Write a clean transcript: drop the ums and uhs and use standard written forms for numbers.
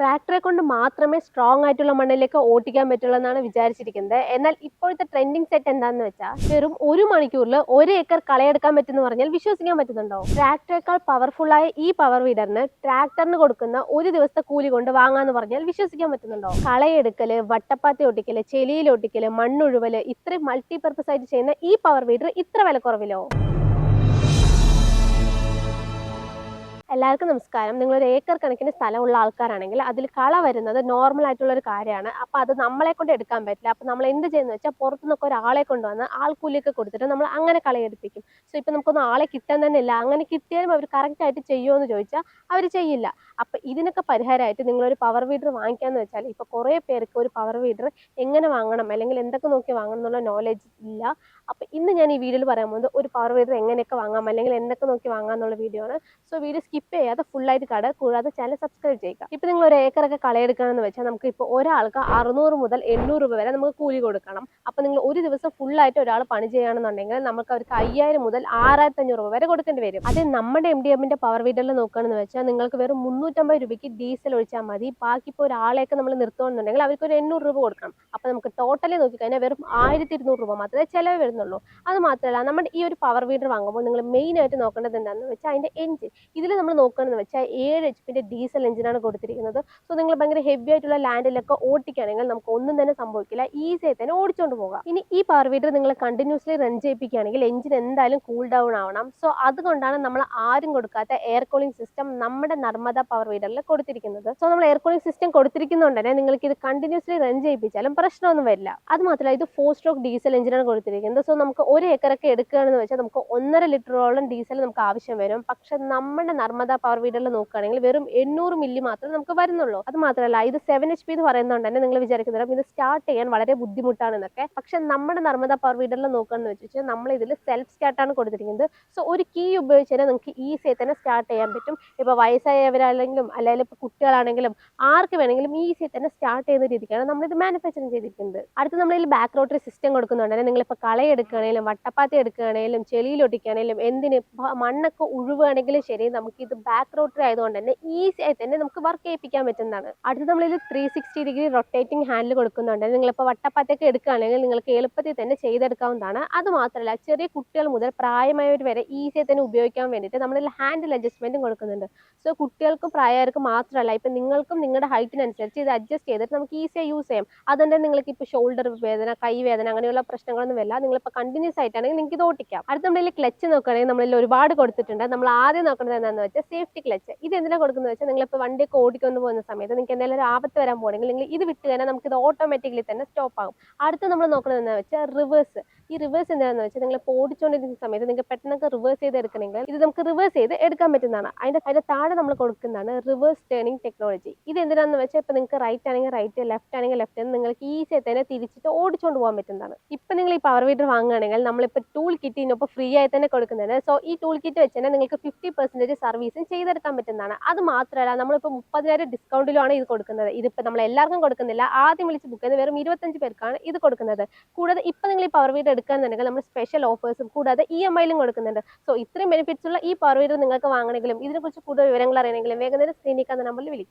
ട്രാക്ടറെ കൊണ്ട് മാത്രമേ സ്ട്രോങ് ആയിട്ടുള്ള മണ്ണിലേക്ക് ഓട്ടിക്കാൻ പറ്റുള്ളൂ എന്നാണ് വിചാരിച്ചിരിക്കുന്നത്. എന്നാൽ ഇപ്പോഴത്തെ ട്രെൻഡിങ് സെറ്റ് എന്താണെന്ന് വെച്ചാൽ വെറും 1 മണിക്കൂറിൽ 1 ഏക്കർ കളയെടുക്കാൻ പറ്റുമെന്ന് പറഞ്ഞാൽ വിശ്വസിക്കാൻ പറ്റുന്നുണ്ടോ? ട്രാക്ടറേക്കാൾ പവർഫുൾ ആയ ഈ പവർ വീഡറിന് ട്രാക്ടറിന് കൊടുക്കുന്ന ഒരു ദിവസത്തെ കൂലി കൊണ്ട് വാങ്ങാന്ന് പറഞ്ഞാൽ വിശ്വസിക്കാൻ പറ്റുന്നുണ്ടോ? കളയെടുക്കല്, വട്ടപ്പാത്തി ഒട്ടിക്കല്, ചെളിയിൽ ഒട്ടിക്കല്, മണ്ണുഴുവല്, ഇത്രയും മൾട്ടിപർപ്പസ് ആയിട്ട് ചെയ്യുന്ന ഈ പവർ വീഡർ ഇത്ര വിലക്കുറവിലോ? എല്ലാവർക്കും നമസ്കാരം. നിങ്ങളൊരു ഏക്കർ കണക്കിന് സ്ഥലമുള്ള ആൾക്കാരാണെങ്കിൽ അതിൽ കള വരുന്നത് നോർമൽ ആയിട്ടുള്ള ഒരു കാര്യമാണ്. അപ്പോൾ അത് നമ്മളെ കൊണ്ട് എടുക്കാൻ പറ്റില്ല. അപ്പോൾ നമ്മൾ എന്ത് ചെയ്യുന്നത് വെച്ചാൽ പുറത്തുനിന്നൊക്കെ ഒരാളെ കൊണ്ടുവന്ന് ആൾക്കൂലിയൊക്കെ കൊടുത്തിട്ട് നമ്മൾ അങ്ങനെ കളയെടുപ്പിക്കും. സോ ഇപ്പം നമുക്കൊന്നും ആളെ കിട്ടാൻ തന്നെ ഇല്ല. അങ്ങനെ കിട്ടിയാലും അവർ കറക്റ്റായിട്ട് ചെയ്യുമോ എന്ന് ചോദിച്ചാൽ അവർ ചെയ്യില്ല. അപ്പോൾ ഇതിനൊക്കെ പരിഹാരമായിട്ട് നിങ്ങളൊരു പവർ വീഡർ വാങ്ങിക്കാന്ന് വെച്ചാൽ ഇപ്പോൾ കുറേ പേർക്ക് ഒരു പവർ വീഡർ എങ്ങനെ വാങ്ങണം അല്ലെങ്കിൽ എന്തൊക്കെ നോക്കി വാങ്ങണം എന്നുള്ള നോളേജ് ഇല്ല. അപ്പോൾ ഇന്ന് ഞാൻ ഈ വീഡിയോയിൽ പറയാൻ പോകുന്നത് ഒരു പവർ വീഡർ എങ്ങനെയൊക്കെ വാങ്ങാം അല്ലെങ്കിൽ എന്തൊക്കെ നോക്കി വാങ്ങാം എന്നുള്ള വീഡിയോ ആണ്. സോ വീഡിയോ സ്കിപ്പ് ചെയ്യാതെ ഫുള്ളായിട്ട് കാണുക. കൂടാതെ ചാനൽ സബ്സ്ക്രൈബ് ചെയ്യുക. ഇപ്പം നിങ്ങൾ ഒരു ഏക്കറൊക്കെ കളയെടുക്കണമെന്ന് വെച്ചാൽ നമുക്ക് ഇപ്പോൾ ഒരാൾക്ക് 600 മുതൽ 800 രൂപ വരെ നമുക്ക് കൂലി കൊടുക്കണം. അപ്പോൾ നിങ്ങൾ ഒരു ദിവസം ഫുള്ളായിട്ട് ഒരാൾ പണി ചെയ്യുകയാണെന്നുണ്ടെങ്കിൽ നമുക്ക് അവർക്ക് 5000 മുതൽ 6500 രൂപ വരെ കൊടുക്കേണ്ടി വരും. അത് നമ്മുടെ MDMന്റെ പവർ വീഡറിൽ നോക്കുകയാണെന്ന് വെച്ചാൽ നിങ്ങൾക്ക് വെറും 350 രൂപയ്ക്ക് ഡീസൽ ഒഴിച്ചാൽ മതി. ബാക്കി ഇപ്പോൾ ഒരാളെയൊക്കെ നമ്മൾ നിർത്തുകയാണെന്നുണ്ടെങ്കിൽ അവർക്ക് ഒരു 800 രൂപ കൊടുക്കണം. അപ്പോൾ നമുക്ക് ടോട്ടലി നോക്കിക്കഴിഞ്ഞാൽ വെറും 1200 രൂപ മാത്രമേ ചിലവ് വരുന്നുള്ളൂ. അത് മാത്രമല്ല നമ്മുടെ ഈ ഒരു പവർ വീഡർ വാങ്ങുമ്പോൾ നിങ്ങൾ മെയിനായിട്ട് നോക്കേണ്ടത് എന്താണെന്ന് വെച്ചാൽ അതിൻ്റെ എഞ്ചിൻ. ഇതിൽ നമ്മൾ നോക്കുകയാണെന്ന് വെച്ചാൽ 7 HP ഡീസൽ എഞ്ചിനാണ് കൊടുത്തിരിക്കുന്നത്. സോ നിങ്ങൾ ഭയങ്കര ഹെവി ആയിട്ടുള്ള ലാൻഡിലൊക്കെ ഓടിക്കുകയാണെങ്കിൽ നമുക്ക് ഒന്നും തന്നെ സംഭവിക്കില്ല. ഈസി ആയി തന്നെ ഓടിച്ചുകൊണ്ട് പോകാം. ഇനി ഈ പവർ വീഡർ നിങ്ങൾ കണ്ടിന്യൂസ്ലി റൺ ചെയ്യിപ്പിക്കുകയാണെങ്കിൽ എഞ്ചിൻ എന്തായാലും കൂൾ ഡൗൺ ആവണം. സോ അതുകൊണ്ടാണ് നമ്മൾ ആരും കൊടുക്കാത്ത എയർ കൂളിംഗ് സിസ്റ്റം നമ്മുടെ നർമ്മദ പവർ വീഡറിൽ കൊടുത്തിരിക്കുന്നത്. സോ നമ്മൾ എയർ കൂളിംഗ് സിസ്റ്റം കൊടുത്തിരിക്കുന്നതുകൊണ്ട് തന്നെ നിങ്ങൾക്ക് ഇത് കണ്ടിന്യൂസ്ലി റൺ ചെയ്യിപ്പിച്ചാലും പ്രശ്നമൊന്നും വരില്ല. അത് മാത്രമല്ല ഇത് 4 സ്ട്രോക്ക് ഡീസൽ എഞ്ചിനാണ് കൊടുത്തിരിക്കുന്നത്. സോ നമുക്ക് 1 ഏക്കറൊക്കെ എടുക്കുകയാണെന്ന് വെച്ചാൽ നമുക്ക് 1.5 ലിറ്ററോളം ഡീസൽ നമുക്ക് ആവശ്യം വരും. പക്ഷെ നമ്മുടെ നർമ്മദ പവർ വീഡറിൽ നോക്കുകയാണെങ്കിൽ വെറും 800 മില്ലി മാത്രമേ നമുക്ക് വരുന്നുള്ളൂ. അത് മാത്രമല്ല ഇത് 7 HP എന്ന് പറയുന്നതുകൊണ്ട് തന്നെ നിങ്ങൾ വിചാരിക്കുന്നത് ഇത് സ്റ്റാർട്ട് ചെയ്യാൻ വളരെ ബുദ്ധിമുട്ടാണ് എന്നൊക്കെ. പക്ഷെ നമ്മുടെ നർമ്മദ പവർ വീഡറിൽ നോക്കുകയാണെന്ന് വെച്ചാൽ നമ്മൾ ഇതിൽ സെൽഫ് സ്റ്റാർട്ടാണ് കൊടുത്തിരിക്കുന്നത്. സോ ഒരു കീ ഉപയോഗിച്ച് തന്നെ നിങ്ങൾക്ക് ഈസി ആയി തന്നെ സ്റ്റാർട്ട് ചെയ്യാൻ പറ്റും. ഇപ്പോൾ വയസ്സായവരാണെങ്കിലും അല്ലെങ്കിൽ ഇപ്പോൾ കുട്ടികളാണെങ്കിലും ആർക്ക് വേണമെങ്കിലും ഈസി ആയി തന്നെ സ്റ്റാർട്ട് ചെയ്യുന്ന രീതിക്കാണ് നമ്മളിത് മാനുഫാക്ചറിങ് ചെയ്തിരിക്കുന്നത്. അടുത്ത് നമ്മളിൽ ബാക്ക് റോട്ടറി സിസ്റ്റം കൊടുക്കുന്നുണ്ട്. നിങ്ങളിപ്പോൾ കളയെടുക്കുകയാണെങ്കിലും വട്ടപ്പാത്തി എടുക്കുകയാണെങ്കിലും ചെളിയിലൊട്ടിക്കുകയാണെങ്കിലും എന്തിന് മണ്ണൊക്കെ ഉഴുവുകയാണെങ്കിലും ശരി നമുക്കിത് ബാക്ക് റോട്ടറി ആയതുകൊണ്ട് തന്നെ ഈസി ആയി തന്നെ നമുക്ക് വർക്ക് ചെയ്യിപ്പിക്കാൻ പറ്റുന്നതാണ്. അടുത്ത് നമ്മളിത് 360 ഡിഗ്രി റൊട്ടേറ്റിംഗ് ഹാൻഡിൽ കൊടുക്കുന്നുണ്ട്. നിങ്ങളിപ്പോൾ വട്ടപ്പാത്തൊക്കെ എടുക്കുകയാണെങ്കിൽ നിങ്ങൾക്ക് എളുപ്പത്തിൽ തന്നെ ചെയ്തെടുക്കാവുന്നതാണ്. അത് മാത്രമല്ല ചെറിയ കുട്ടികൾ മുതൽ പ്രായമായവർ വരെ ഈസി ആയി തന്നെ ഉപയോഗിക്കാൻ വേണ്ടിയിട്ട് നമ്മളിൽ ഹാൻഡിൽ അഡ്ജസ്റ്റ്മെന്റും കൊടുക്കുന്നുണ്ട്. സോ കുട്ടികൾക്കും പ്രായമായവർക്കും മാത്രമല്ല ഇപ്പം നിങ്ങൾക്കും നിങ്ങളുടെ ഹൈറ്റിനനുസരിച്ച് ഇത് അഡ്ജസ്റ്റ് ചെയ്തിട്ട് നമുക്ക് ഈസിയായി യൂസ് ചെയ്യാം. അതുകൊണ്ട് നിങ്ങൾക്ക് ഇപ്പോൾ ഷോൾഡർ വേദന, കൈ വേദന അങ്ങനെയുള്ള പ്രശ്നങ്ങളൊന്നും വരില്ല. നിങ്ങളിപ്പോൾ കണ്ടിന്യൂസ് ആയിട്ടാണെങ്കിൽ നിങ്ങൾക്ക് ഇത് ഓട്ടിക്കാം. അടുത്ത നമ്മളിൽ ക്ലച്ച് നോക്കുകയാണെങ്കിൽ നമ്മളിൽ ഒരുപാട് കൊടുത്തിട്ടുണ്ട്. നമ്മൾ ആദ്യം നോക്കുന്നത് എന്താണെന്ന് വെച്ചാൽ സേഫ്റ്റി ക്ലച്ച്. ഇത് എന്തിനാണ് കൊടുക്കുന്നത് വെച്ചാൽ നിങ്ങളിപ്പോൾ വണ്ടിയൊക്കെ ഓടിക്കൊണ്ട് പോകുന്ന സമയത്ത് നിങ്ങൾക്ക് എന്തെങ്കിലും ഒരു ആപത്ത് വരാൻ പോകണമെങ്കിൽ നിങ്ങൾ ഇത് വിട്ട് കഴിഞ്ഞാൽ നമുക്ക് ഇത് ഓട്ടോമാറ്റിക്കലി തന്നെ സ്റ്റോപ്പ് ആകും. അടുത്ത് നമ്മൾ നോക്കുന്നത് എന്താണെന്ന് വെച്ചാൽ റിവേഴ്സ്. ഈ റിവേഴ്സ് എന്താണെന്ന് വെച്ചാൽ നിങ്ങൾ ഓടിച്ചുകൊണ്ടിരിക്കുന്ന സമയത്ത് നിങ്ങൾക്ക് പെട്ടെന്നൊക്കെ റിവേഴ്സ് ചെയ്ത് എടുക്കണമെങ്കിൽ ഇത് നമുക്ക് റിവേഴ്സ് ചെയ്ത് എടുക്കാൻ പറ്റുന്നതാണ്. അതിന്റെ താഴെ നമ്മൾ കൊടുക്കുന്നതാണ് റിവേഴ്സ് ടേണിംഗ് ടെക്നോളജി. ഇത് എന്തിനാണെന്ന് വെച്ചാൽ ഇപ്പോൾ നിങ്ങൾക്ക് റൈറ്റ് ആണെങ്കിൽ റൈറ്റ്, ലെഫ്റ്റ് ആണെങ്കിൽ ലെഫ്റ്റ് എന്ന് നിങ്ങൾക്ക് ഈസി ആയി തന്നെ തിരിച്ചിട്ട് ഓടിച്ചുകൊണ്ട് പോകാൻ പറ്റുന്നതാണ്. ഇപ്പം നിങ്ങൾ ഈ പവർ വീഡർ വാങ്ങുകയാണെങ്കിൽ നമ്മളിപ്പോൾ ടൂൾ കിറ്റിനൊപ്പം ഫ്രീ ആയി തന്നെ കൊടുക്കുന്നുണ്ട്. സോ ഈ ടൂൾ കിറ്റ് വെച്ച് തന്നെ നിങ്ങൾക്ക് 50% സർവീസും ചെയ്തെടുക്കാൻ പറ്റുന്നതാണ്. അത് മാത്രമല്ല നമ്മളിപ്പോൾ 30,000 ഡിസ്കൗണ്ടിലാണ് ഇത് കൊടുക്കുന്നത്. ഇതിപ്പോൾ നമ്മൾ എല്ലാവർക്കും കൊടുക്കുന്നില്ല. ആദ്യം വിളിച്ച് ബുക്ക് ചെയ്യുന്ന വെറും 25 പേർക്കാണ് ഇത് കൊടുക്കുന്നത്. കൂടാതെ ഇപ്പം നിങ്ങൾ ഈ പവർ വീഡർ എടുക്കുകയാണെന്നുണ്ടെങ്കിൽ നമ്മൾ സ്പെഷ്യൽ ഓഫേഴ്സും കൂടാതെ EMI-ലും കൊടുക്കുന്നുണ്ട്. സോ ഇത്രയും ബെനിഫിറ്റ്സ് ഉള്ള ഈ പവർ വീഡർ നിങ്ങൾക്ക് വാങ്ങണമെങ്കിലും ഇതിനെക്കുറിച്ച് കൂടുതൽ വിവരങ്ങൾ അറിയണമെങ്കിലും വേഗം തന്നെ സ്ക്രീനിൽ കാണുന്ന നമ്പറിൽ വിളിക്കുക.